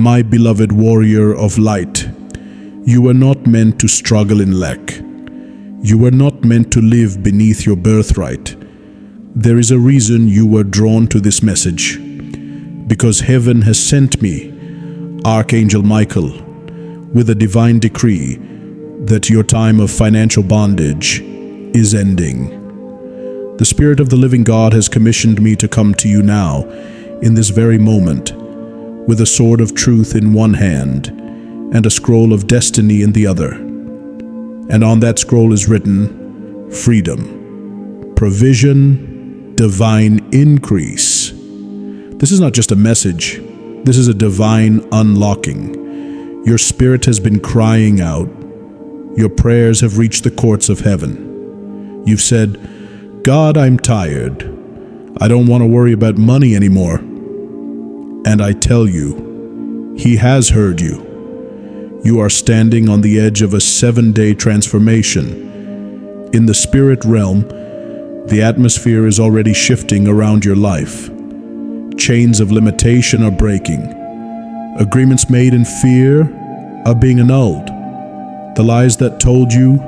My beloved warrior of light, you were not meant to struggle in lack. You were not meant to live beneath your birthright. There is a reason you were drawn to this message. Because heaven has sent me, Archangel Michael, with a divine decree that your time of financial bondage is ending. The Spirit of the living God has commissioned me to come to you now, in this very moment, with a sword of truth in one hand and a scroll of destiny in the other. And on that scroll is written, freedom, provision, divine increase. This is not just a message. This is a divine unlocking. Your spirit has been crying out. Your prayers have reached the courts of heaven. You've said, God, I'm tired. I don't want to worry about money anymore. And I tell you, He has heard you. You are standing on the edge of a 7-day transformation. In the spirit realm, the atmosphere is already shifting around your life. Chains of limitation are breaking. Agreements made in fear are being annulled. The lies that told you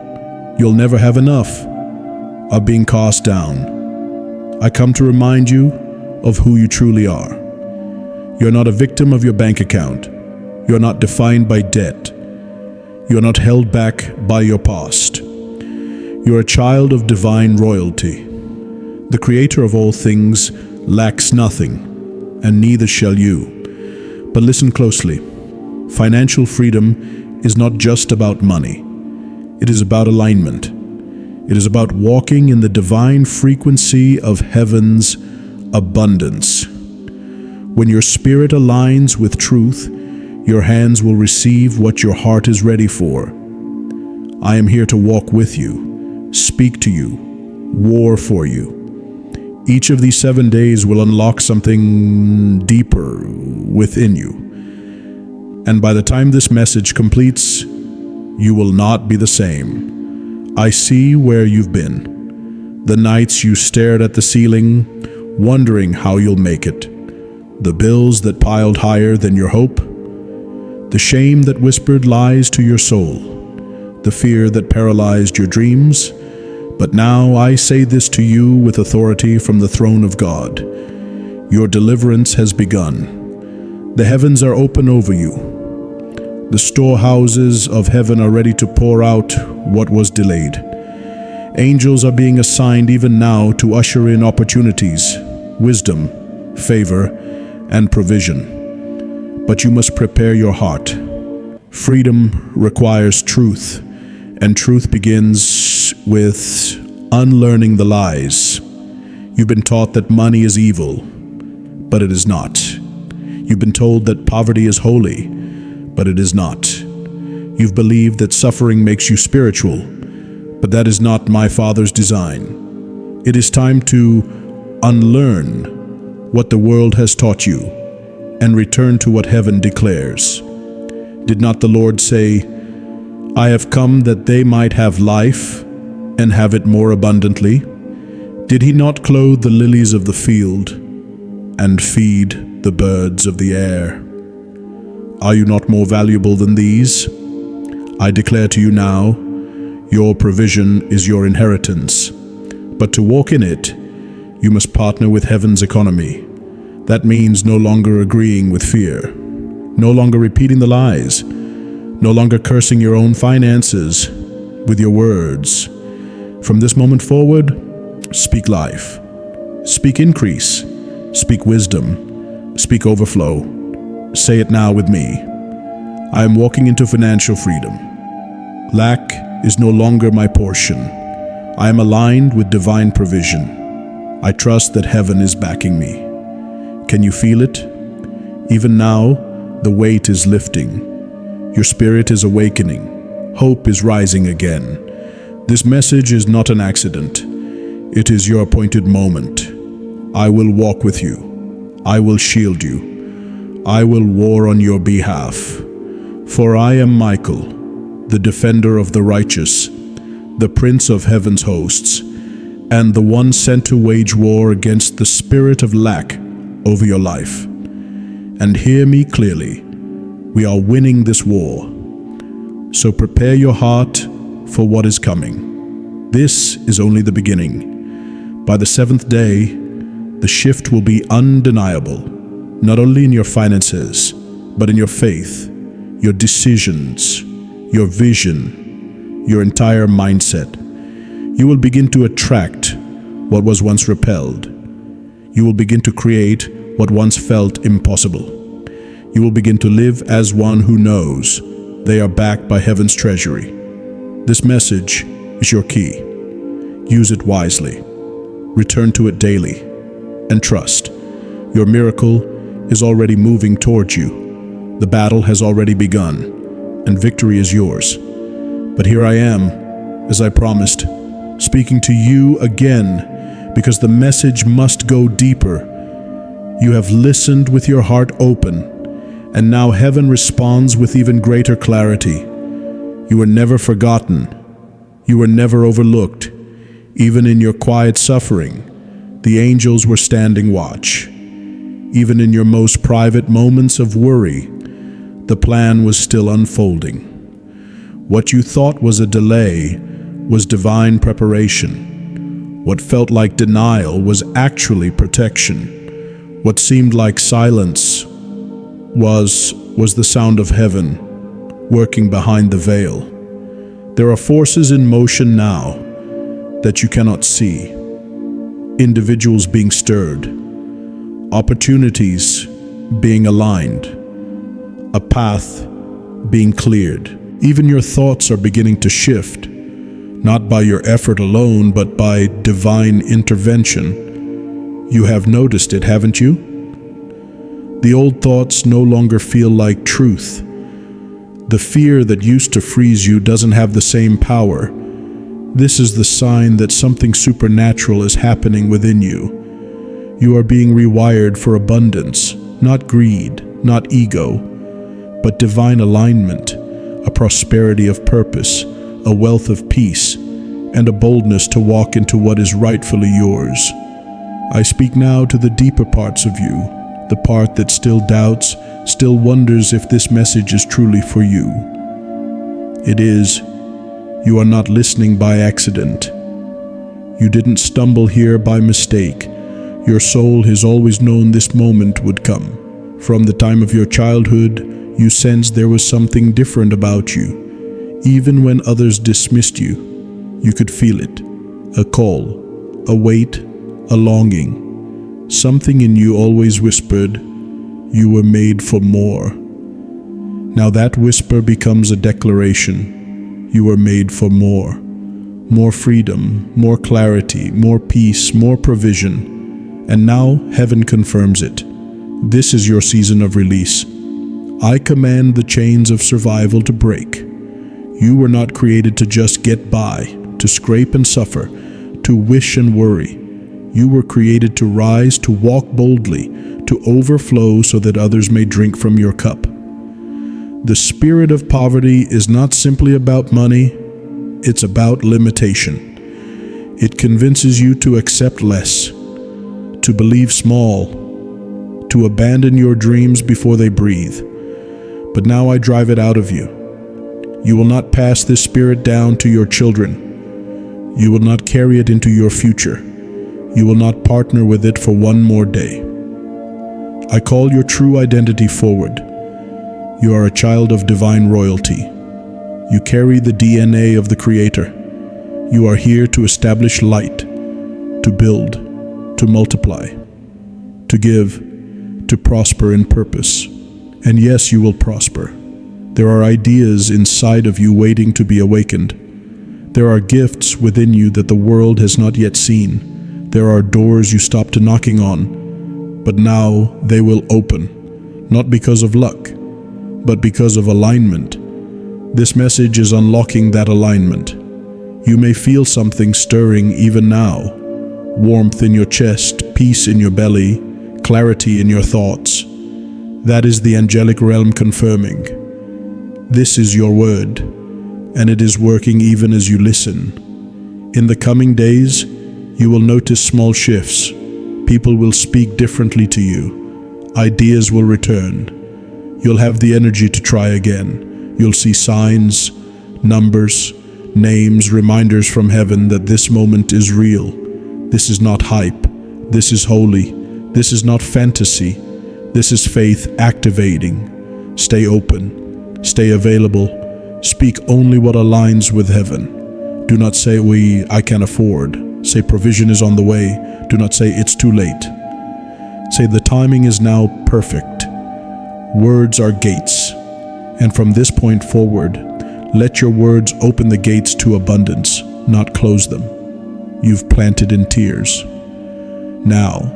you'll never have enough are being cast down. I come to remind you of who you truly are. You're not a victim of your bank account. You're not defined by debt. You're not held back by your past. You're a child of divine royalty. The Creator of all things lacks nothing, and neither shall you. But listen closely. Financial freedom is not just about money. It is about alignment. It is about walking in the divine frequency of heaven's abundance. When your spirit aligns with truth, your hands will receive what your heart is ready for. I am here to walk with you, speak to you, war for you. Each of these 7 days will unlock something deeper within you. And by the time this message completes, you will not be the same. I see where you've been. The nights you stared at the ceiling, wondering how you'll make it. The bills that piled higher than your hope. The shame that whispered lies to your soul. The fear that paralyzed your dreams. But now I say this to you with authority from the throne of God. Your deliverance has begun. The heavens are open over you. The storehouses of heaven are ready to pour out what was delayed. Angels are being assigned even now to usher in opportunities, wisdom, favor, and provision. But you must prepare your heart. Freedom requires truth, and truth begins with unlearning the lies. You've been taught that money is evil, but it is not. You've been told that poverty is holy, but it is not. You've believed that suffering makes you spiritual, but that is not my Father's design. It is time to unlearn what the world has taught you and return to what heaven declares. Did not the Lord say, I have come that they might have life and have it more abundantly? Did He not clothe the lilies of the field and feed the birds of the air? Are you not more valuable than these? I declare to you now, your provision is your inheritance. But to walk in it, you must partner with heaven's economy. That means no longer agreeing with fear, no longer repeating the lies, no longer cursing your own finances with your words. From this moment forward, speak life, speak increase, speak wisdom, speak overflow. Say it now with me. I am walking into financial freedom. Lack is no longer my portion. I am aligned with divine provision. I trust that heaven is backing me. Can you feel it? Even now, the weight is lifting. Your spirit is awakening. Hope is rising again. This message is not an accident. It is your appointed moment. I will walk with you. I will shield you. I will war on your behalf. For I am Michael, the defender of the righteous, the prince of heaven's hosts, and the one sent to wage war against the spirit of lack over your life. And hear me clearly. We are winning this war. So prepare your heart for what is coming. This is only the beginning. By the seventh day, the shift will be undeniable, not only in your finances, but in your faith, your decisions, your vision, your entire mindset. You will begin to attract what was once repelled. You will begin to create what once felt impossible. You will begin to live as one who knows they are backed by heaven's treasury. This message is your key. Use it wisely. Return to it daily and trust. Your miracle is already moving towards you. The battle has already begun and victory is yours. But here I am, as I promised, speaking to you again because the message must go deeper. You have listened with your heart open, and now heaven responds with even greater clarity. You were never forgotten. You were never overlooked. Even in your quiet suffering, the angels were standing watch. Even in your most private moments of worry, the plan was still unfolding. What you thought was a delay was divine preparation. What felt like denial was actually protection. What seemed like silence was the sound of heaven working behind the veil. There are forces in motion now that you cannot see. Individuals being stirred, opportunities being aligned, a path being cleared. Even your thoughts are beginning to shift, not by your effort alone, but by divine intervention. You have noticed it, haven't you? The old thoughts no longer feel like truth. The fear that used to freeze you doesn't have the same power. This is the sign that something supernatural is happening within you. You are being rewired for abundance, not greed, not ego, but divine alignment, a prosperity of purpose, a wealth of peace, and a boldness to walk into what is rightfully yours. I speak now to the deeper parts of you, the part that still doubts, still wonders if this message is truly for you. It is. You are not listening by accident. You didn't stumble here by mistake. Your soul has always known this moment would come. From the time of your childhood, you sensed there was something different about you. Even when others dismissed you, you could feel it. A call, a weight, a longing. Something in you always whispered, you were made for more. Now that whisper becomes a declaration. You were made for more. More freedom, more clarity, more peace, more provision. And now heaven confirms it. This is your season of release. I command the chains of survival to break. You were not created to just get by, to scrape and suffer, to wish and worry. You were created to rise, to walk boldly, to overflow so that others may drink from your cup. The spirit of poverty is not simply about money, it's about limitation. It convinces you to accept less, to believe small, to abandon your dreams before they breathe. But now I drive it out of you. You will not pass this spirit down to your children. You will not carry it into your future. You will not partner with it for one more day. I call your true identity forward. You are a child of divine royalty. You carry the DNA of the Creator. You are here to establish light, to build, to multiply, to give, to prosper in purpose. And yes, you will prosper. There are ideas inside of you waiting to be awakened. There are gifts within you that the world has not yet seen. There are doors you stopped knocking on, but now they will open, not because of luck, but because of alignment. This message is unlocking that alignment. You may feel something stirring even now. Warmth in your chest, peace in your belly, clarity in your thoughts. That is the angelic realm confirming. This is your word, and it is working even as you listen. In the coming days, you will notice small shifts. People will speak differently to you. Ideas will return. You'll have the energy to try again. You'll see signs, numbers, names, reminders from heaven that this moment is real. This is not hype. This is holy. This is not fantasy. This is faith activating. Stay open. Stay available. Speak only what aligns with heaven. Do not say, I can't afford. Say, provision is on the way. Do not say, it's too late. Say, the timing is now perfect. Words are gates. And from this point forward, let your words open the gates to abundance, not close them. You've planted in tears. Now,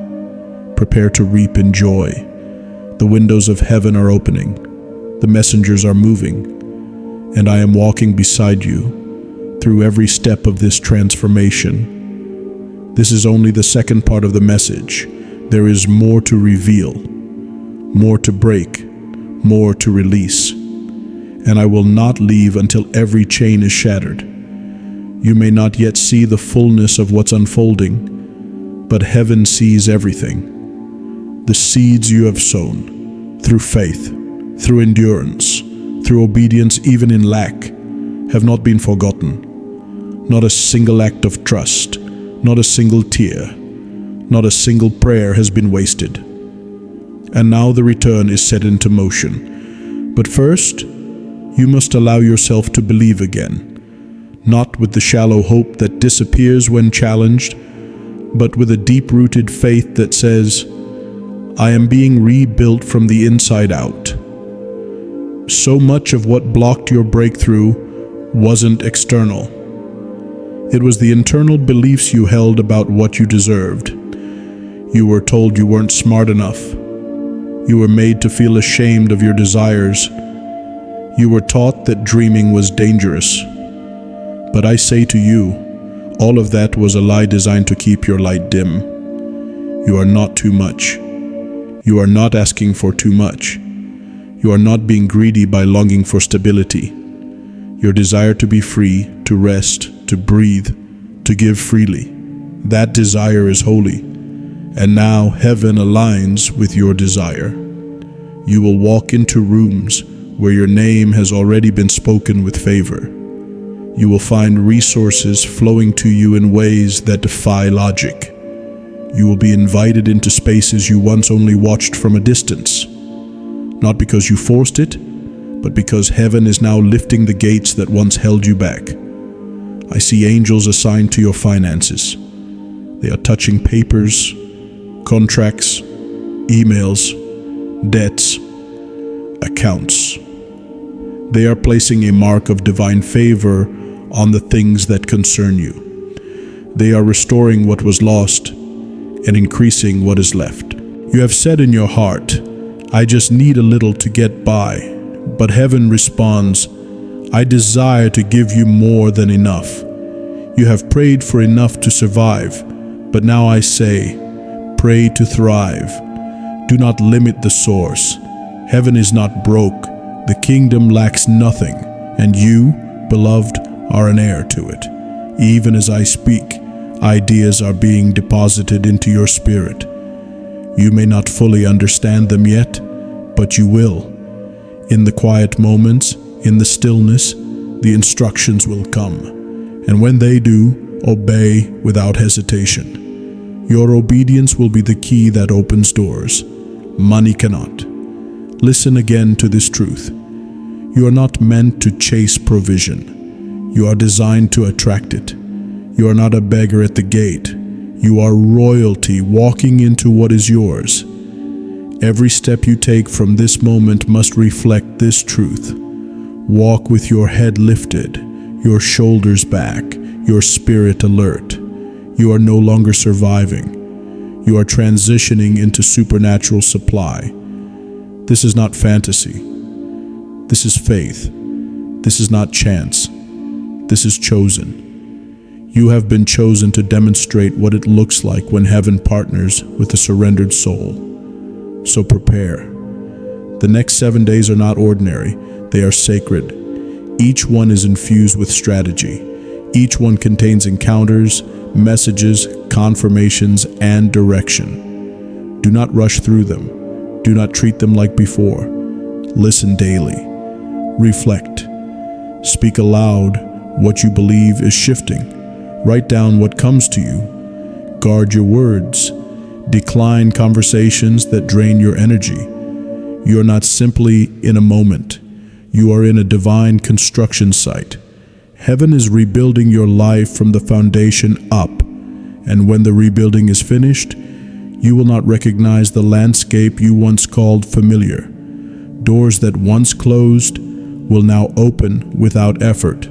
prepare to reap in joy. The windows of heaven are opening. The messengers are moving. And I am walking beside you through every step of this transformation. This is only the second part of the message. There is more to reveal, more to break, more to release. And I will not leave until every chain is shattered. You may not yet see the fullness of what's unfolding, but heaven sees everything. The seeds you have sown, through faith, through endurance, through obedience even in lack, have not been forgotten. Not a single act of trust, not a single tear, not a single prayer has been wasted. And now the return is set into motion. But first, you must allow yourself to believe again, not with the shallow hope that disappears when challenged, but with a deep-rooted faith that says, I am being rebuilt from the inside out. So much of what blocked your breakthrough wasn't external. It was the internal beliefs you held about what you deserved. You were told you weren't smart enough. You were made to feel ashamed of your desires. You were taught that dreaming was dangerous. But I say to you, all of that was a lie designed to keep your light dim. You are not too much. You are not asking for too much. You are not being greedy by longing for stability. Your desire to be free, to rest, to breathe, to give freely, that desire is holy. And now heaven aligns with your desire. You will walk into rooms where your name has already been spoken with favor. You will find resources flowing to you in ways that defy logic. You will be invited into spaces you once only watched from a distance. Not because you forced it, but because heaven is now lifting the gates that once held you back. I see angels assigned to your finances. They are touching papers, contracts, emails, debts, accounts. They are placing a mark of divine favor on the things that concern you. They are restoring what was lost and increasing what is left. You have said in your heart, I just need a little to get by. But heaven responds, I desire to give you more than enough. You have prayed for enough to survive, but now I say, pray to thrive. Do not limit the source. Heaven is not broke. The kingdom lacks nothing, and you, beloved, are an heir to it. Even as I speak, ideas are being deposited into your spirit. You may not fully understand them yet, but you will. In the quiet moments, in the stillness, the instructions will come. And when they do, obey without hesitation. Your obedience will be the key that opens doors. Money cannot. Listen again to this truth. You are not meant to chase provision. You are designed to attract it. You are not a beggar at the gate. You are royalty walking into what is yours. Every step you take from this moment must reflect this truth. Walk with your head lifted, your shoulders back, your spirit alert. You are no longer surviving. You are transitioning into supernatural supply. This is not fantasy. This is faith. This is not chance. This is chosen. You have been chosen to demonstrate what it looks like when heaven partners with a surrendered soul. So prepare. The next 7 days are not ordinary. They are sacred. Each one is infused with strategy. Each one contains encounters, messages, confirmations, and direction. Do not rush through them. Do not treat them like before. Listen daily. Reflect. Speak aloud what you believe is shifting. Write down what comes to you. Guard your words. Decline conversations that drain your energy. You are not simply in a moment. You are in a divine construction site. Heaven is rebuilding your life from the foundation up, and when the rebuilding is finished, you will not recognize the landscape you once called familiar. Doors that once closed will now open without effort.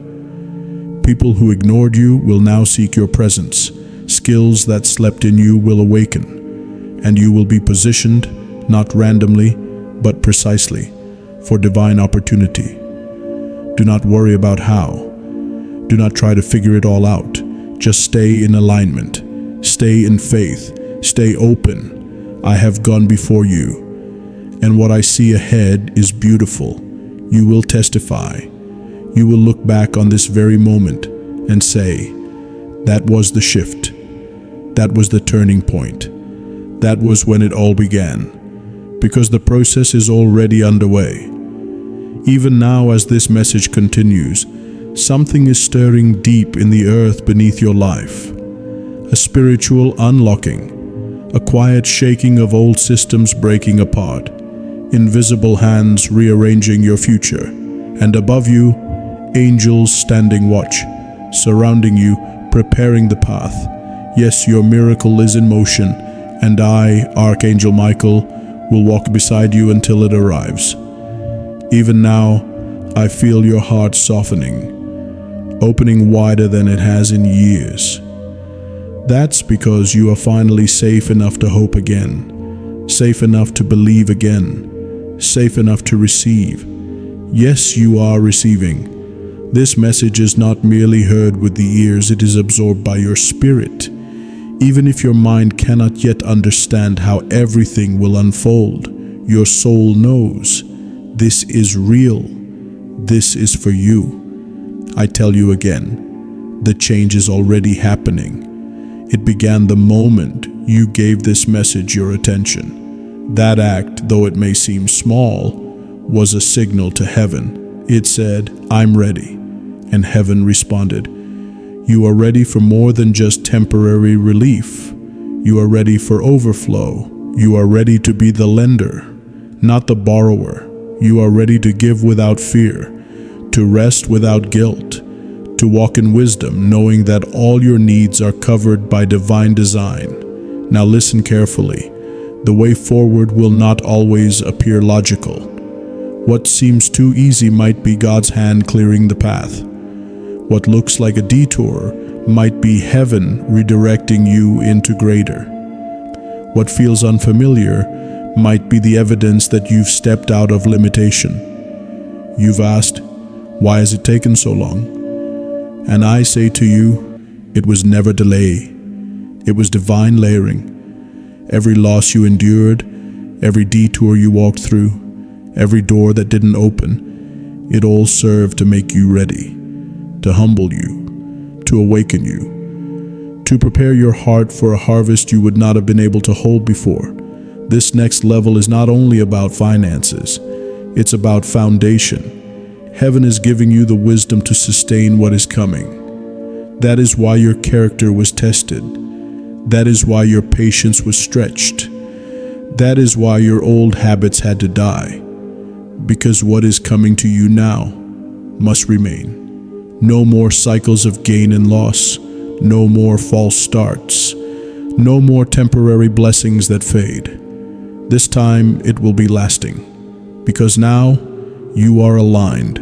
People who ignored you will now seek your presence. Skills that slept in you will awaken, and you will be positioned, not randomly, but precisely, for divine opportunity. Do not worry about how. Do not try to figure it all out. Just stay in alignment. Stay in faith. Stay open. I have gone before you, and what I see ahead is beautiful. You will testify. You will look back on this very moment and say, that was the shift. That was the turning point. That was when it all began, because the process is already underway. Even now, as this message continues, something is stirring deep in the earth beneath your life. A spiritual unlocking, a quiet shaking of old systems breaking apart, invisible hands rearranging your future, and above you, angels standing watch, surrounding you, preparing the path. Yes, your miracle is in motion, and I, Archangel Michael, will walk beside you until it arrives. Even now, I feel your heart softening, opening wider than it has in years. That's because you are finally safe enough to hope again, safe enough to believe again, safe enough to receive. Yes, you are receiving. This message is not merely heard with the ears, it is absorbed by your spirit. Even if your mind cannot yet understand how everything will unfold, your soul knows this is real. This is for you. I tell you again, the change is already happening. It began the moment you gave this message your attention. That act, though it may seem small, was a signal to heaven. It said, I'm ready. And heaven responded, you are ready for more than just temporary relief. You are ready for overflow. You are ready to be the lender, not the borrower. You are ready to give without fear, to rest without guilt, to walk in wisdom, knowing that all your needs are covered by divine design. Now listen carefully. The way forward will not always appear logical. What seems too easy might be God's hand clearing the path. What looks like a detour might be heaven redirecting you into greater. What feels unfamiliar might be the evidence that you've stepped out of limitation. You've asked, why has it taken so long? And I say to you, it was never delay. It was divine layering. Every loss you endured, every detour you walked through, every door that didn't open, it all served to make you ready, to humble you, to awaken you, to prepare your heart for a harvest you would not have been able to hold before. This next level is not only about finances, it's about foundation. Heaven is giving you the wisdom to sustain what is coming. That is why your character was tested. That is why your patience was stretched. That is why your old habits had to die. Because what is coming to you now must remain. No more cycles of gain and loss. No more false starts. No more temporary blessings that fade. This time it will be lasting. Because now you are aligned.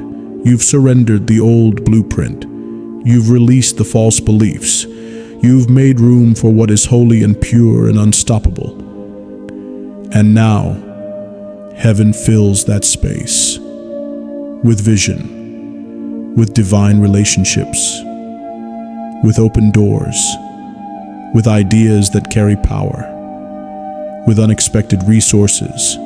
You've surrendered the old blueprint. You've released the false beliefs. You've made room for what is holy and pure and unstoppable. And now, heaven fills that space with vision, with divine relationships, with open doors, with ideas that carry power, with unexpected resources,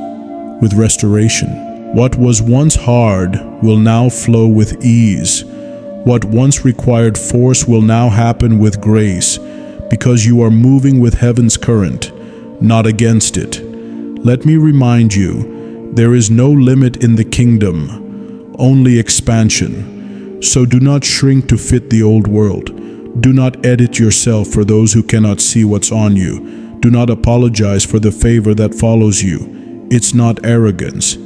with restoration. What was once hard will now flow with ease. What once required force will now happen with grace, because you are moving with heaven's current, not against it. Let me remind you, There is no limit in the kingdom, only expansion. So do not shrink to fit the old world. Do not edit yourself for those who cannot see what's on you. Do not apologize for the favor that follows you. It's not arrogance,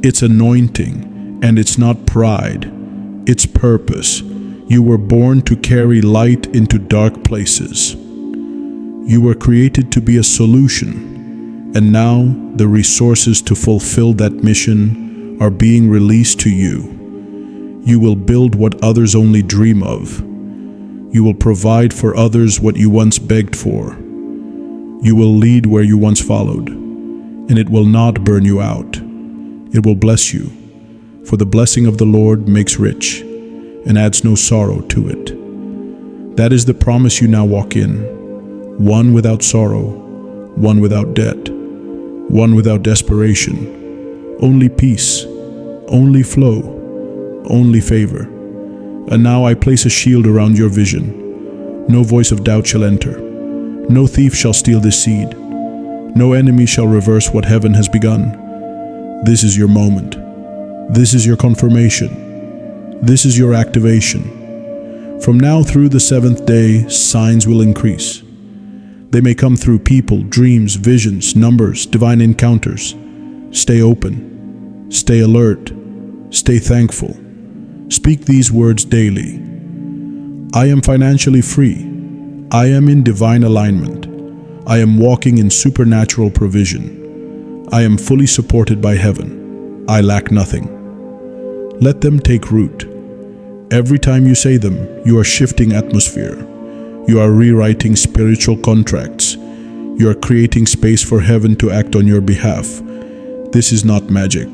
it's anointing, and it's not pride, it's purpose. You were born to carry light into dark places. You were created to be a solution, and now the resources to fulfill that mission are being released to you. You will build what others only dream of. You will provide for others what you once begged for. You will lead where you once followed, and it will not burn you out. It will bless you, for the blessing of the Lord makes rich and adds no sorrow to it. That is the promise you now walk in, one without sorrow, one without debt, one without desperation, only peace, only flow, only favor. And now I place a shield around your vision. No voice of doubt shall enter. No thief shall steal this seed. No enemy shall reverse what heaven has begun. This is your moment. This is your confirmation. This is your activation. From now through the seventh day, signs will increase. They may come through people, dreams, visions, numbers, divine encounters. Stay open. Stay alert. Stay thankful. Speak these words daily. I am financially free. I am in divine alignment. I am walking in supernatural provision. I am fully supported by heaven. I lack nothing. Let them take root. Every time you say them, you are shifting atmosphere. You are rewriting spiritual contracts. You are creating space for heaven to act on your behalf. This is not magic.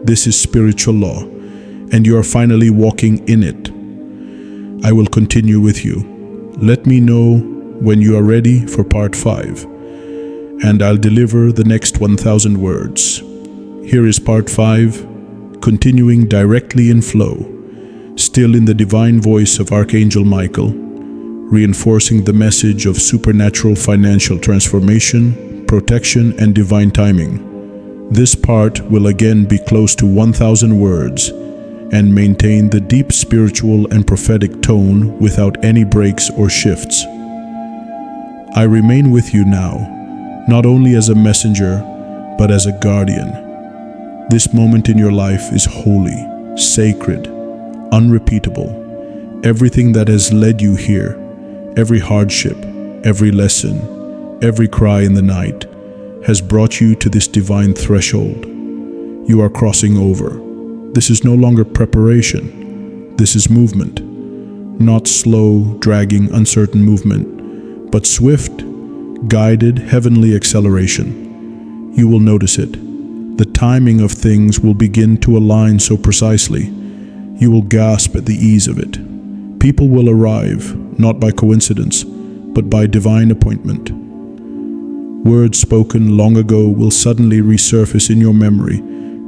This is spiritual law, and you are finally walking in it. I will continue with you. Let me know when you are ready for part 5, and I'll deliver the next 1,000 words. Here is part 5, continuing directly in flow, still in the divine voice of Archangel Michael, reinforcing the message of supernatural financial transformation, protection, and divine timing. This part will again be close to 1,000 words and maintain the deep spiritual and prophetic tone without any breaks or shifts. I remain with you now, not only as a messenger, but as a guardian. This moment in your life is holy, sacred, unrepeatable. Everything that has led you here, every hardship, every lesson, every cry in the night, has brought you to this divine threshold. You are crossing over. This is no longer preparation. This is movement. Not slow, dragging, uncertain movement, but swift, guided, heavenly acceleration. You will notice it. The timing of things will begin to align so precisely. You will gasp at the ease of it. People will arrive, not by coincidence, but by divine appointment. Words spoken long ago will suddenly resurface in your memory,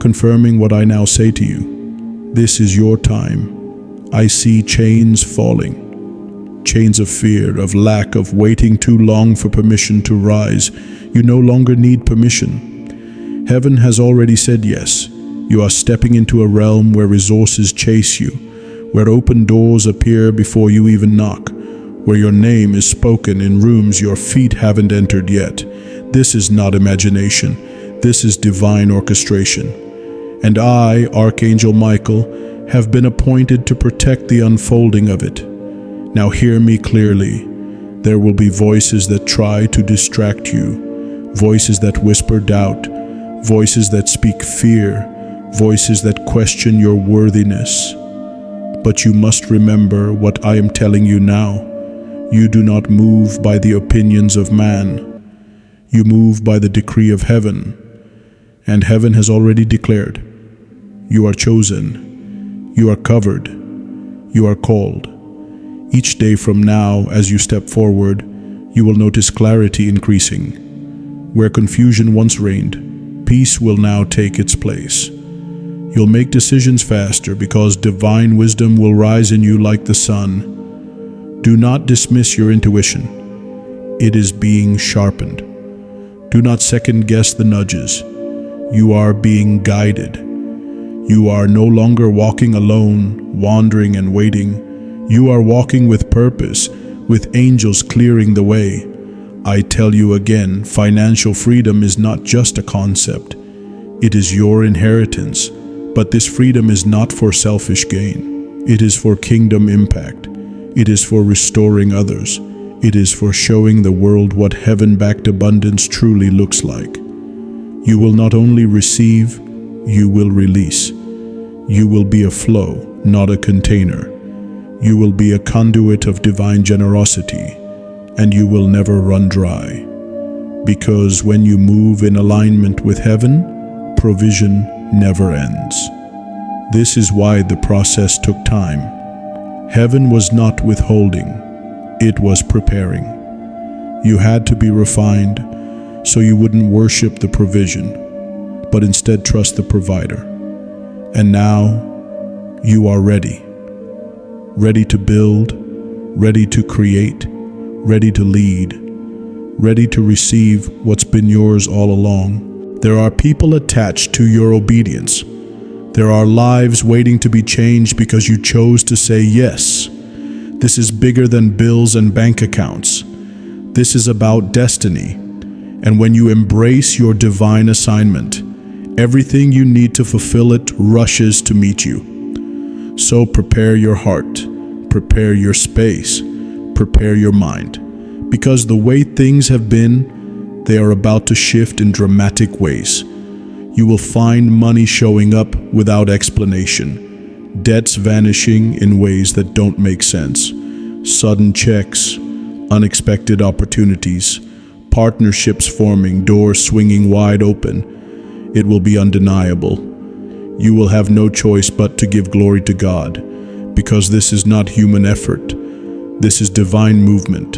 confirming what I now say to you. This is your time. I see chains falling. Chains of fear, of lack, of waiting too long for permission to rise. You no longer need permission. Heaven has already said yes. You are stepping into a realm where resources chase you, where open doors appear before you even knock, where your name is spoken in rooms your feet haven't entered yet. This is not imagination. This is divine orchestration. And I, Archangel Michael, have been appointed to protect the unfolding of it. Now hear me clearly. There will be voices that try to distract you, voices that whisper doubt, voices that speak fear, voices that question your worthiness. But you must remember what I am telling you now. You do not move by the opinions of man. You move by the decree of heaven. And heaven has already declared, you are chosen, you are covered, you are called. Each day from now, as you step forward, you will notice clarity increasing. Where confusion once reigned, peace will now take its place. You'll make decisions faster because divine wisdom will rise in you like the sun. Do not dismiss your intuition. It is being sharpened. Do not second guess the nudges. You are being guided. You are no longer walking alone, wandering and waiting. You are walking with purpose, with angels clearing the way. I tell you again, financial freedom is not just a concept. It is your inheritance. But this freedom is not for selfish gain. It is for kingdom impact. It is for restoring others. It is for showing the world what heaven-backed abundance truly looks like. You will not only receive, you will release. You will be a flow, not a container. You will be a conduit of divine generosity, and you will never run dry. Because when you move in alignment with heaven, provision never ends. This is why the process took time. Heaven was not withholding, it was preparing. You had to be refined so you wouldn't worship the provision, but instead trust the provider. And now you are ready. Ready to build, ready to create, ready to lead, ready to receive what's been yours all along. There are people attached to your obedience. There are lives waiting to be changed because you chose to say yes. This is bigger than bills and bank accounts. This is about destiny. And when you embrace your divine assignment, everything you need to fulfill it rushes to meet you. So prepare your heart, prepare your space, prepare your mind. Because the way things have been, they are about to shift in dramatic ways. You will find money showing up without explanation, debts vanishing in ways that don't make sense, sudden checks, unexpected opportunities, partnerships forming, doors swinging wide open. It will be undeniable. You will have no choice but to give glory to God, because this is not human effort. This is divine movement.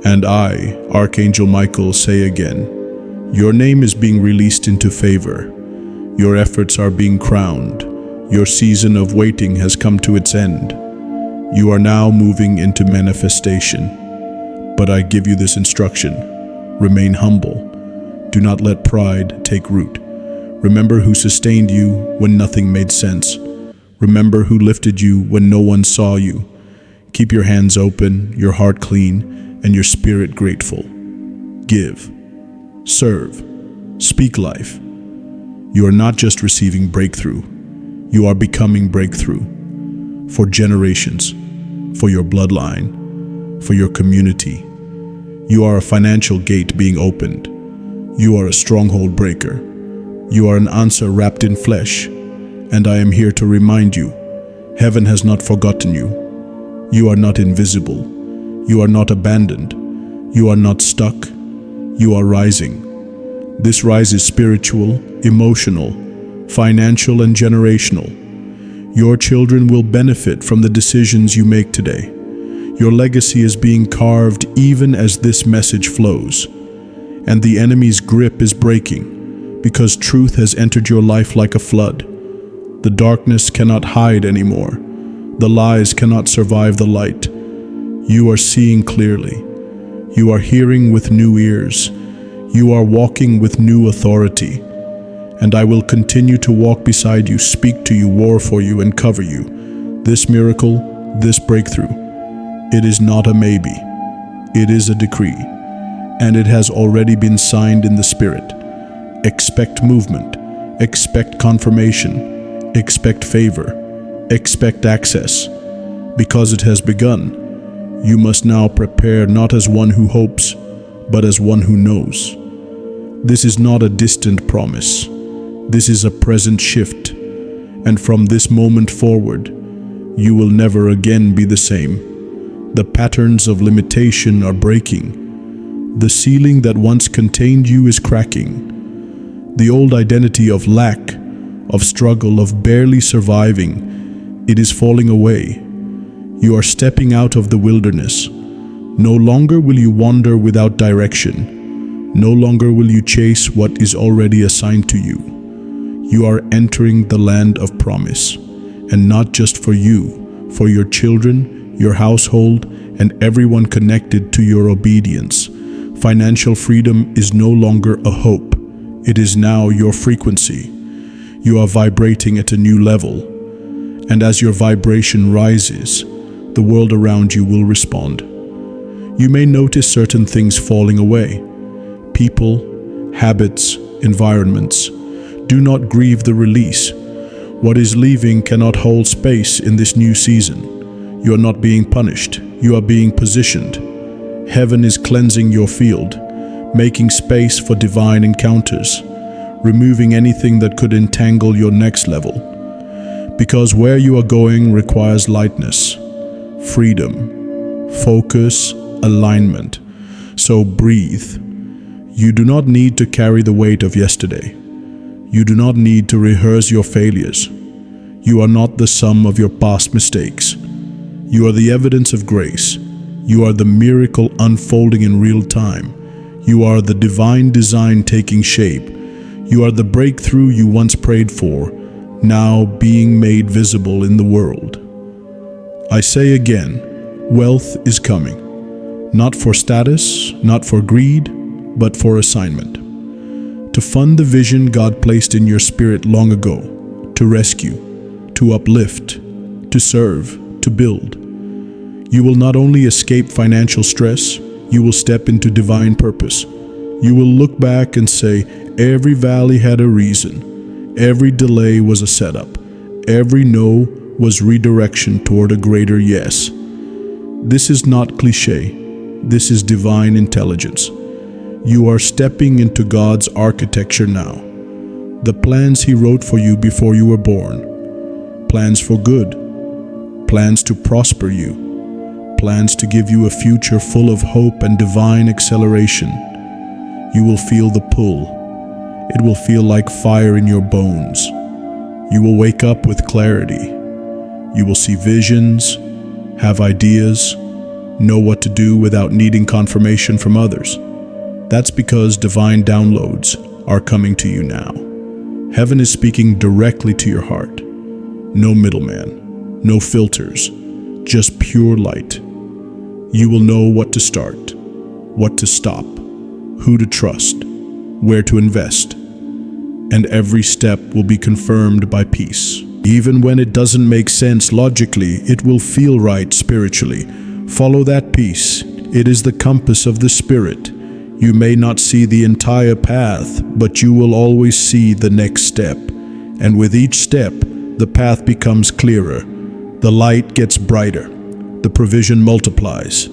And I, Archangel Michael, say again, your name is being released into favor. Your efforts are being crowned. Your season of waiting has come to its end. You are now moving into manifestation. But I give you this instruction. Remain humble. Do not let pride take root. Remember who sustained you when nothing made sense. Remember who lifted you when no one saw you. Keep your hands open, your heart clean, and your spirit grateful. Give. Serve. Speak life. You are not just receiving breakthrough. You are becoming breakthrough. For generations. For your bloodline. For your community. You are a financial gate being opened. You are a stronghold breaker. You are an answer wrapped in flesh. And I am here to remind you, heaven has not forgotten you. You are not invisible. You are not abandoned. You are not stuck. You are rising. This rise is spiritual, emotional, financial, and generational. Your children will benefit from the decisions you make today. Your legacy is being carved even as this message flows. And the enemy's grip is breaking because truth has entered your life like a flood. The darkness cannot hide anymore. The lies cannot survive the light. You are seeing clearly. You are hearing with new ears. You are walking with new authority. And I will continue to walk beside you, speak to you, war for you, and cover you. This miracle, this breakthrough, it is not a maybe. It is a decree. And it has already been signed in the Spirit. Expect movement. Expect confirmation. Expect favor. Expect access. Because it has begun. You must now prepare not as one who hopes, but as one who knows. This is not a distant promise. This is a present shift. And from this moment forward, you will never again be the same. The patterns of limitation are breaking. The ceiling that once contained you is cracking. The old identity of lack, of struggle, of barely surviving, it is falling away. You are stepping out of the wilderness. No longer will you wander without direction. No longer will you chase what is already assigned to you. You are entering the land of promise, and not just for you, for your children, your household, and everyone connected to your obedience. Financial freedom is no longer a hope. It is now your frequency. You are vibrating at a new level. And as your vibration rises, the world around you will respond. You may notice certain things falling away. People, habits, environments. Do not grieve the release. What is leaving cannot hold space in this new season. You are not being punished. You are being positioned. Heaven is cleansing your field, making space for divine encounters, removing anything that could entangle your next level. Because where you are going requires lightness, freedom, focus, alignment. So breathe. You do not need to carry the weight of yesterday. You do not need to rehearse your failures. You are not the sum of your past mistakes. You are the evidence of grace. You are the miracle unfolding in real time. You are the divine design taking shape. You are the breakthrough you once prayed for, now being made visible in the world. I say again, wealth is coming. Not for status, not for greed, but for assignment. To fund the vision God placed in your spirit long ago, to rescue, to uplift, to serve, to build. You will not only escape financial stress, you will step into divine purpose. You will look back and say, every valley had a reason. Every delay was a setup. Every no was redirection toward a greater yes. This is not cliche. This is divine intelligence. You are stepping into God's architecture now. The plans He wrote for you before you were born. Plans for good. Plans to prosper you. Plans to give you a future full of hope and divine acceleration. You will feel the pull. It will feel like fire in your bones. You will wake up with clarity. You will see visions, have ideas, know what to do without needing confirmation from others. That's because divine downloads are coming to you now. Heaven is speaking directly to your heart. No middleman, no filters, just pure light. You will know what to start, what to stop, who to trust, where to invest, and every step will be confirmed by peace. Even when it doesn't make sense logically, it will feel right spiritually. Follow that peace. It is the compass of the Spirit. You may not see the entire path, but you will always see the next step. And with each step, the path becomes clearer. The light gets brighter. The provision multiplies.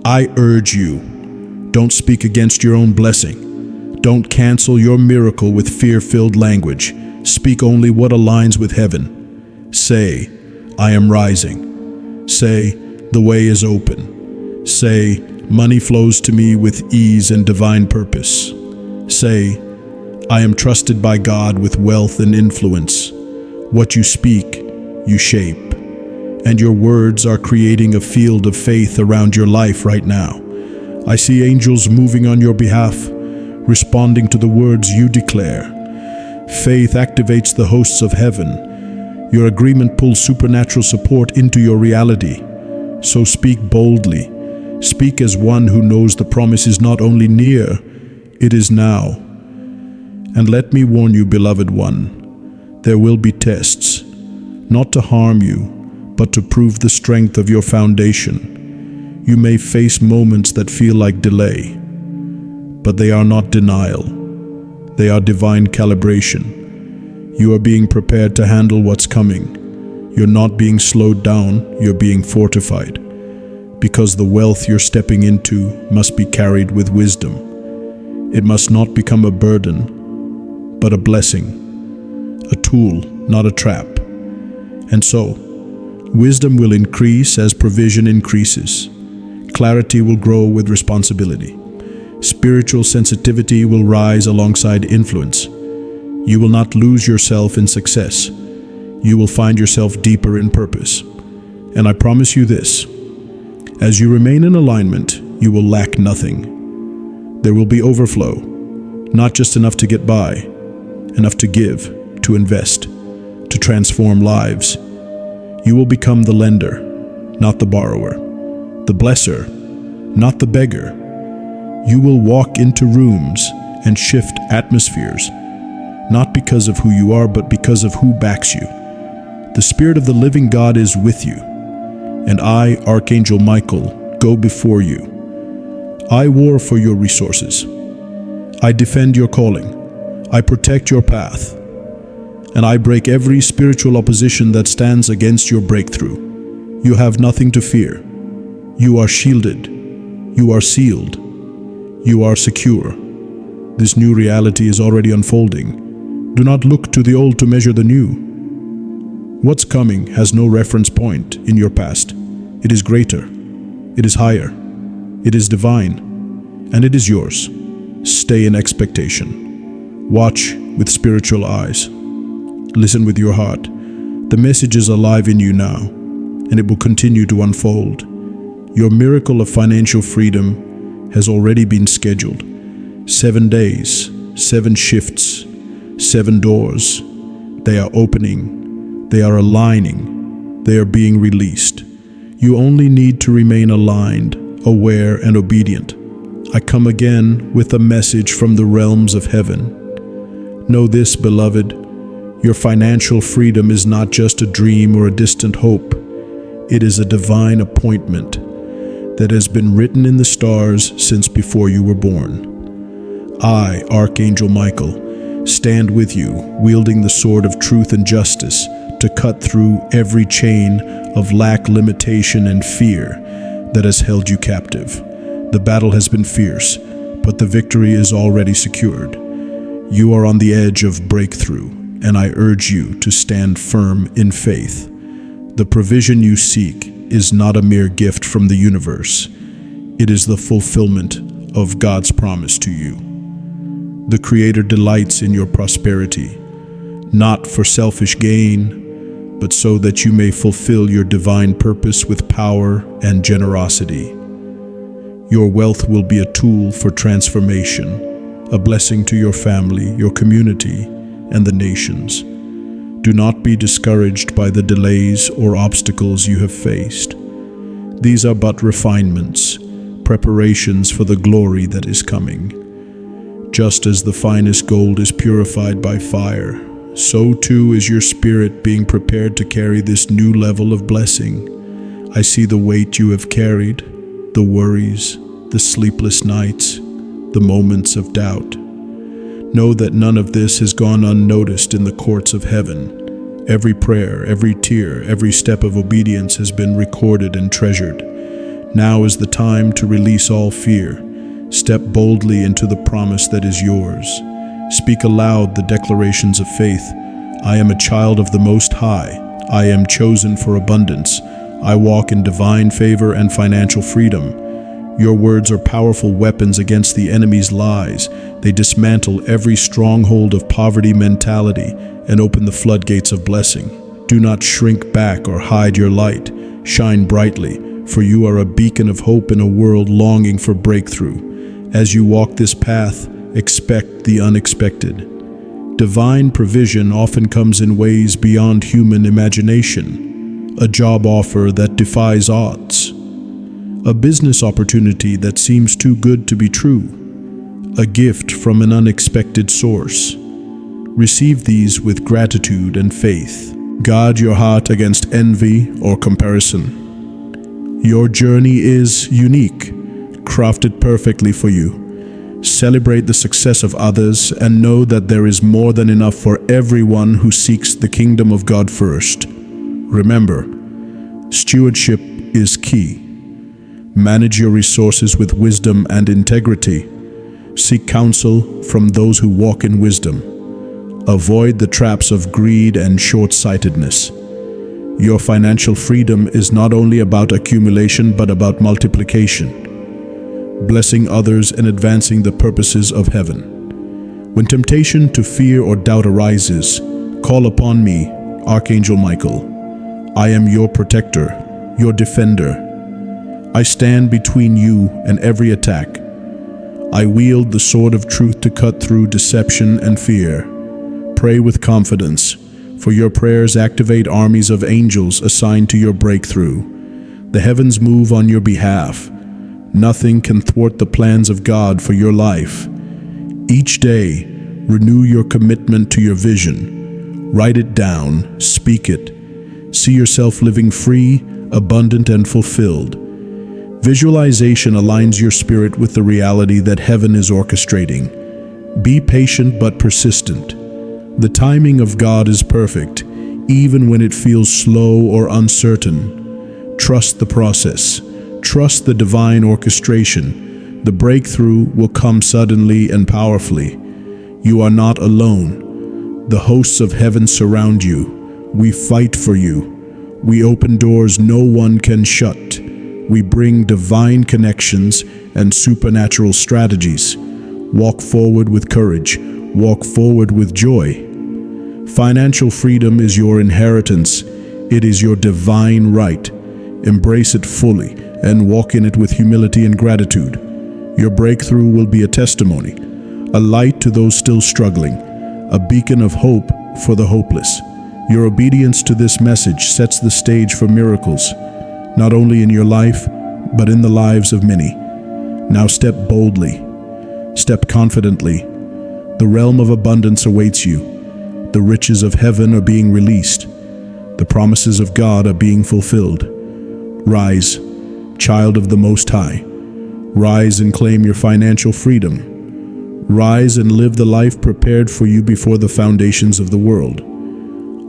I urge you, don't speak against your own blessing. Don't cancel your miracle with fear-filled language. Speak only what aligns with heaven. Say, I am rising. Say, the way is open. Say, money flows to me with ease and divine purpose. Say, I am trusted by God with wealth and influence. What you speak, you shape. And your words are creating a field of faith around your life right now. I see angels moving on your behalf, responding to the words you declare. Faith activates the hosts of heaven. Your agreement pulls supernatural support into your reality. So speak boldly. Speak as one who knows the promise is not only near, it is now. And let me warn you, beloved one, there will be tests, not to harm you, but to prove the strength of your foundation. You may face moments that feel like delay, but they are not denial. They are divine calibration. You are being prepared to handle what's coming. You're not being slowed down, you're being fortified. Because the wealth you're stepping into must be carried with wisdom. It must not become a burden, but a blessing, a tool, not a trap. And so, wisdom will increase as provision increases. Clarity will grow with responsibility. Spiritual sensitivity will rise alongside influence. You will not lose yourself in success. You will find yourself deeper in purpose. And I promise you this, as you remain in alignment, you will lack nothing. There will be overflow, not just enough to get by, enough to give, to invest, to transform lives. You will become the lender, not the borrower, the blesser, not the beggar. You will walk into rooms and shift atmospheres, not because of who you are, but because of who backs you. The Spirit of the living God is with you, and I, Archangel Michael, go before you. I war for your resources. I defend your calling. I protect your path. And I break every spiritual opposition that stands against your breakthrough. You have nothing to fear. You are shielded. You are sealed. You are secure. This new reality is already unfolding. Do not look to the old to measure the new. What's coming has no reference point in your past. It is greater. It is higher. It is divine. And it is yours. Stay in expectation. Watch with spiritual eyes. Listen with your heart. The message is alive in you now, and it will continue to unfold. Your miracle of financial freedom has already been scheduled. 7 days, 7 shifts, 7 doors. They are opening. They are aligning. They are being released. You only need to remain aligned, aware, and obedient. I come again with a message from the realms of heaven. Know this, beloved. Your financial freedom is not just a dream or a distant hope. It is a divine appointment that has been written in the stars since before you were born. I, Archangel Michael, stand with you, wielding the sword of truth and justice to cut through every chain of lack, limitation, and fear that has held you captive. The battle has been fierce, but the victory is already secured. You are on the edge of breakthrough, and I urge you to stand firm in faith. The provision you seek is not a mere gift from the universe. It is the fulfillment of God's promise to you. The Creator delights in your prosperity, not for selfish gain, but so that you may fulfill your divine purpose with power and generosity. Your wealth will be a tool for transformation, a blessing to your family, your community, and the nations. Do not be discouraged by the delays or obstacles you have faced. These are but refinements, preparations for the glory that is coming. Just as the finest gold is purified by fire, so too is your spirit being prepared to carry this new level of blessing. I see the weight you have carried, the worries, the sleepless nights, the moments of doubt. Know that none of this has gone unnoticed in the courts of heaven. Every prayer, every tear, every step of obedience has been recorded and treasured. Now is the time to release all fear. Step boldly into the promise that is yours. Speak aloud the declarations of faith. I am a child of the Most High. I am chosen for abundance. I walk in divine favor and financial freedom. Your words are powerful weapons against the enemy's lies. They dismantle every stronghold of poverty mentality and open the floodgates of blessing. Do not shrink back or hide your light. Shine brightly, for you are a beacon of hope in a world longing for breakthrough. As you walk this path, expect the unexpected. Divine provision often comes in ways beyond human imagination. A job offer that defies odds. A business opportunity that seems too good to be true. A gift from an unexpected source. Receive these with gratitude and faith. Guard your heart against envy or comparison. Your journey is unique, crafted perfectly for you. Celebrate the success of others and know that there is more than enough for everyone who seeks the kingdom of God first. Remember, stewardship is key. Manage your resources with wisdom and integrity. Seek counsel from those who walk in wisdom. Avoid the traps of greed and short-sightedness. Your financial freedom is not only about accumulation but about multiplication, blessing others and advancing the purposes of heaven. When temptation to fear or doubt arises, call upon me, Archangel Michael. I am your protector, your defender. I stand between you and every attack. I wield the sword of truth to cut through deception and fear. Pray with confidence, for your prayers activate armies of angels assigned to your breakthrough. The heavens move on your behalf. Nothing can thwart the plans of God for your life. Each day, renew your commitment to your vision. Write it down, speak it. See yourself living free, abundant, and fulfilled. Visualization aligns your spirit with the reality that heaven is orchestrating. Be patient but persistent. The timing of God is perfect, even when it feels slow or uncertain. Trust the process. Trust the divine orchestration. The breakthrough will come suddenly and powerfully. You are not alone. The hosts of heaven surround you. We fight for you. We open doors no one can shut. We bring divine connections and supernatural strategies. Walk forward with courage. Walk forward with joy. Financial freedom is your inheritance. It is your divine right. Embrace it fully and walk in it with humility and gratitude. Your breakthrough will be a testimony, a light to those still struggling, a beacon of hope for the hopeless. Your obedience to this message sets the stage for miracles, not only in your life, but in the lives of many. Now step boldly, step confidently. The realm of abundance awaits you. The riches of heaven are being released. The promises of God are being fulfilled. Rise, child of the Most High. Rise and claim your financial freedom. Rise and live the life prepared for you before the foundations of the world.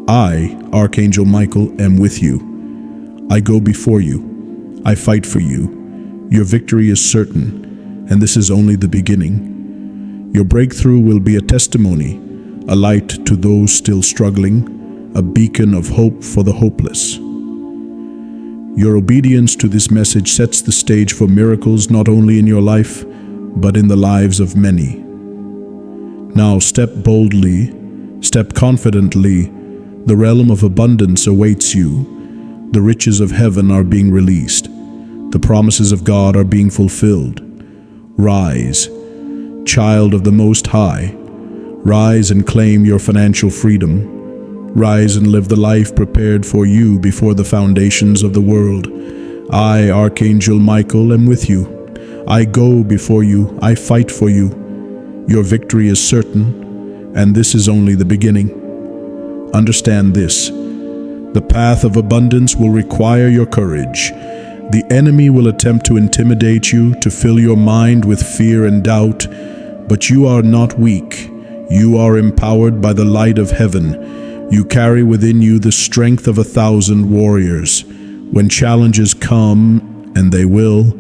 I, Archangel Michael, am with you. I go before you. I fight for you. Your victory is certain, and this is only the beginning. Your breakthrough will be a testimony, a light to those still struggling, a beacon of hope for the hopeless. Your obedience to this message sets the stage for miracles not only in your life, but in the lives of many. Now step boldly, step confidently. The realm of abundance awaits you. The riches of heaven are being released. The promises of God are being fulfilled. Rise, child of the Most High. Rise and claim your financial freedom. Rise and live the life prepared for you before the foundations of the world. I, Archangel Michael, am with you. I go before you. I fight for you. Your victory is certain, and this is only the beginning. Understand this. The path of abundance will require your courage. The enemy will attempt to intimidate you, to fill your mind with fear and doubt, but you are not weak. You are empowered by the light of heaven. You carry within you the strength of 1,000 warriors. When challenges come, and they will,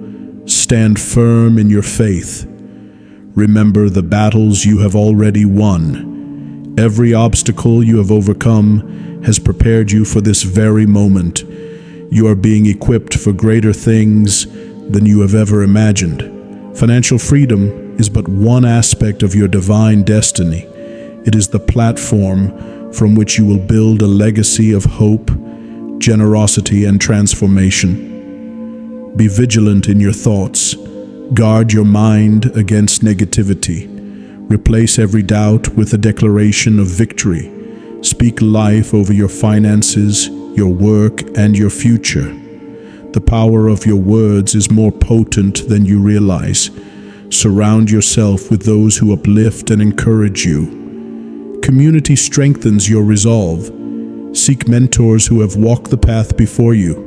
stand firm in your faith. Remember the battles you have already won. Every obstacle you have overcome has prepared you for this very moment. You are being equipped for greater things than you have ever imagined. Financial freedom is but one aspect of your divine destiny. It is the platform from which you will build a legacy of hope, generosity, and transformation. Be vigilant in your thoughts. Guard your mind against negativity. Replace every doubt with a declaration of victory. Speak life over your finances, your work, and your future. The power of your words is more potent than you realize. Surround yourself with those who uplift and encourage you. Community strengthens your resolve. Seek mentors who have walked the path before you.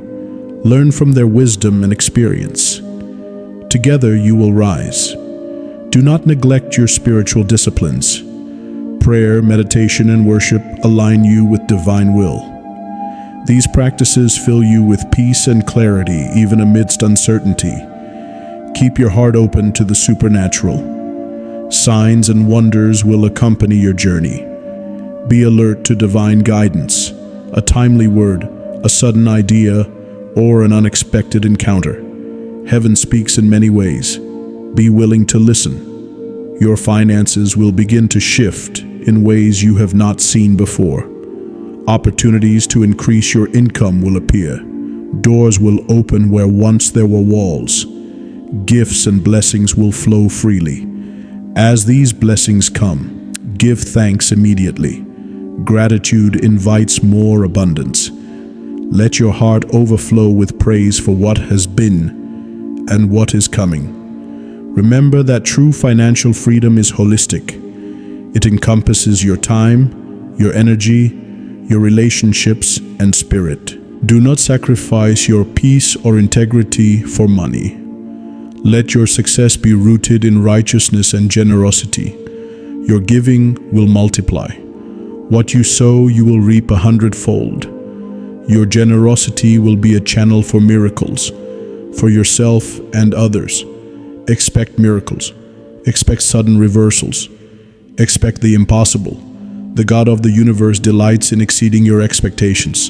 Learn from their wisdom and experience. Together you will rise. Do not neglect your spiritual disciplines. Prayer, meditation, and worship align you with divine will. These practices fill you with peace and clarity, even amidst uncertainty. Keep your heart open to the supernatural. Signs and wonders will accompany your journey. Be alert to divine guidance, a timely word, a sudden idea, or an unexpected encounter. Heaven speaks in many ways. Be willing to listen. Your finances will begin to shift in ways you have not seen before. Opportunities to increase your income will appear. Doors will open where once there were walls. Gifts and blessings will flow freely. As these blessings come, give thanks immediately. Gratitude invites more abundance. Let your heart overflow with praise for what has been and what is coming. Remember that true financial freedom is holistic. It encompasses your time, your energy, your relationships, and spirit. Do not sacrifice your peace or integrity for money. Let your success be rooted in righteousness and generosity. Your giving will multiply. What you sow, you will reap 100-fold. Your generosity will be a channel for miracles, for yourself and others. Expect miracles. Expect sudden reversals. Expect the impossible. The God of the universe delights in exceeding your expectations.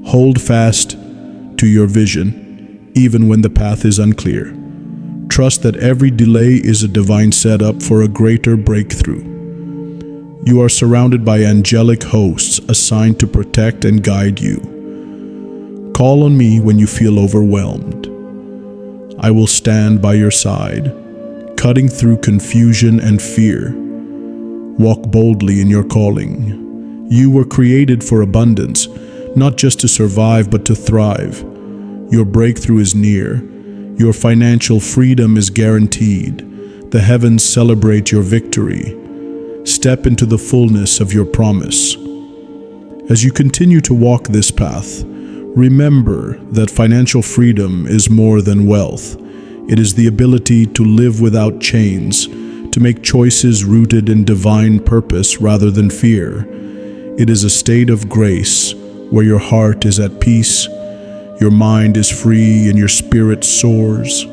Hold fast to your vision, even when the path is unclear. Trust that every delay is a divine setup for a greater breakthrough. You are surrounded by angelic hosts assigned to protect and guide you. Call on me when you feel overwhelmed. I will stand by your side, cutting through confusion and fear. Walk boldly in your calling. You were created for abundance, not just to survive but to thrive. Your breakthrough is near. Your financial freedom is guaranteed. The heavens celebrate your victory. Step into the fullness of your promise. As you continue to walk this path, remember that financial freedom is more than wealth. It is the ability to live without chains, to make choices rooted in divine purpose rather than fear. It is a state of grace where your heart is at peace, your mind is free, and your spirit soars.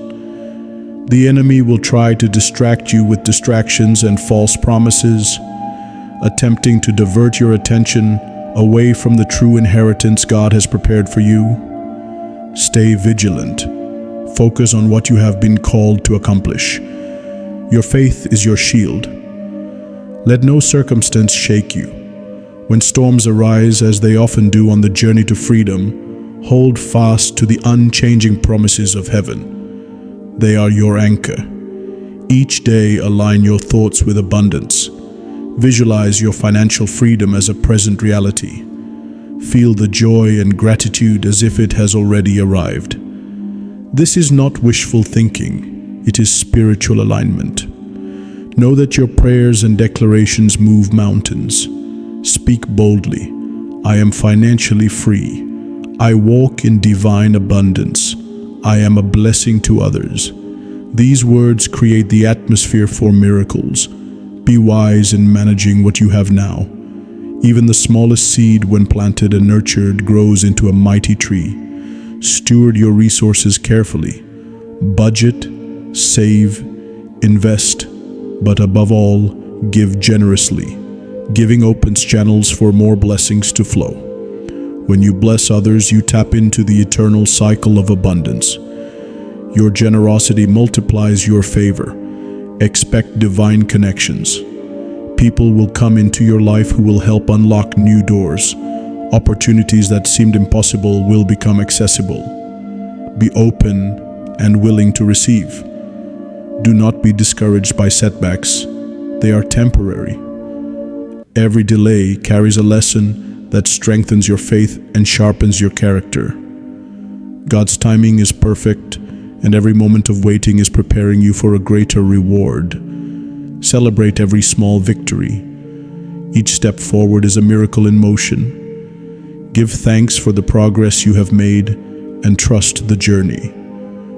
The enemy will try to distract you with distractions and false promises, attempting to divert your attention away from the true inheritance God has prepared for you. Stay vigilant. Focus on what you have been called to accomplish. Your faith is your shield. Let no circumstance shake you. When storms arise, as they often do on the journey to freedom, hold fast to the unchanging promises of heaven. They are your anchor. Each day, align your thoughts with abundance. Visualize your financial freedom as a present reality. Feel the joy and gratitude as if it has already arrived. This is not wishful thinking, it is spiritual alignment. Know that your prayers and declarations move mountains. Speak boldly. I am financially free. I walk in divine abundance. I am a blessing to others. These words create the atmosphere for miracles. Be wise in managing what you have now. Even the smallest seed, when planted and nurtured, grows into a mighty tree. Steward your resources carefully. Budget, save, invest, but above all, give generously. Giving opens channels for more blessings to flow. When you bless others, you tap into the eternal cycle of abundance. Your generosity multiplies your favor. Expect divine connections. People will come into your life who will help unlock new doors. Opportunities that seemed impossible will become accessible. Be open and willing to receive. Do not be discouraged by setbacks. They are temporary. Every delay carries a lesson that strengthens your faith and sharpens your character. God's timing is perfect, and every moment of waiting is preparing you for a greater reward. Celebrate every small victory. Each step forward is a miracle in motion. Give thanks for the progress you have made and trust the journey.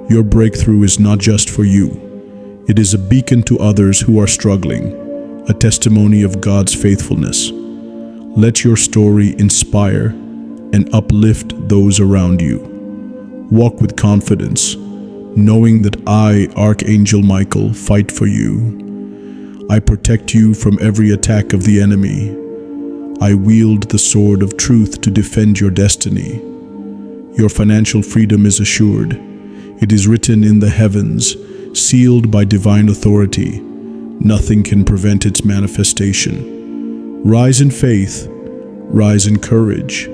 Your breakthrough is not just for you. It is a beacon to others who are struggling, a testimony of God's faithfulness. Let your story inspire and uplift those around you. Walk with confidence, knowing that I, Archangel Michael, fight for you. I protect you from every attack of the enemy. I wield the sword of truth to defend your destiny. Your financial freedom is assured. It is written in the heavens, sealed by divine authority. Nothing can prevent its manifestation. Rise in faith, rise in courage.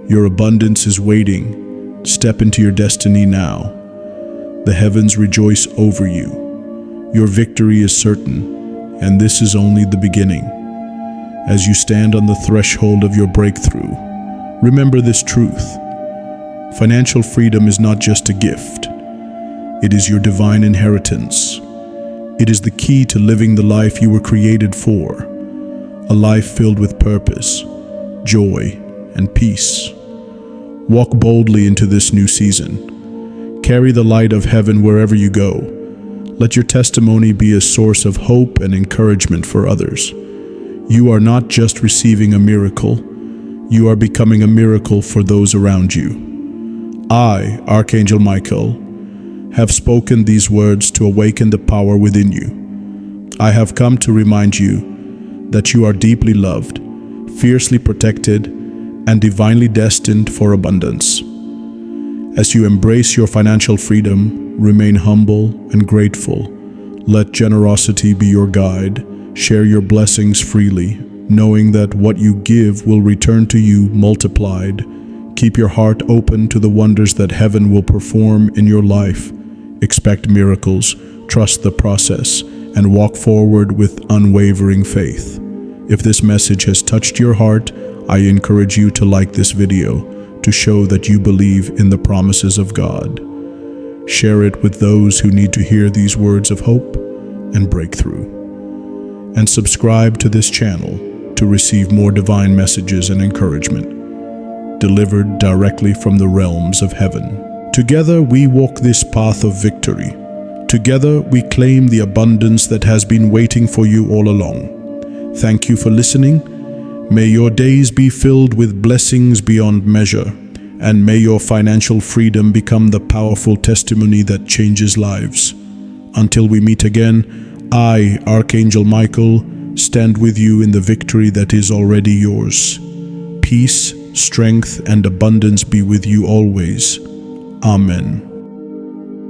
Your abundance is waiting. Step into your destiny now. The heavens rejoice over you. Your victory is certain, and this is only the beginning. As you stand on the threshold of your breakthrough, remember this truth. Financial freedom is not just a gift. It is your divine inheritance. It is the key to living the life you were created for, a life filled with purpose, joy, and peace. Walk boldly into this new season. Carry the light of heaven wherever you go. Let your testimony be a source of hope and encouragement for others. You are not just receiving a miracle, you are becoming a miracle for those around you. I, Archangel Michael, have spoken these words to awaken the power within you. I have come to remind you that you are deeply loved, fiercely protected, and divinely destined for abundance. As you embrace your financial freedom, remain humble and grateful. Let generosity be your guide. Share your blessings freely, knowing that what you give will return to you multiplied. Keep your heart open to the wonders that heaven will perform in your life. Expect miracles, trust the process, and walk forward with unwavering faith. If this message has touched your heart, I encourage you to like this video to show that you believe in the promises of God. Share it with those who need to hear these words of hope and breakthrough. And subscribe to this channel to receive more divine messages and encouragement, delivered directly from the realms of heaven. Together we walk this path of victory. Together we claim the abundance that has been waiting for you all along. Thank you for listening. May your days be filled with blessings beyond measure, and may your financial freedom become the powerful testimony that changes lives. Until we meet again, I, Archangel Michael, stand with you in the victory that is already yours. Peace, strength, and abundance be with you always. Amen.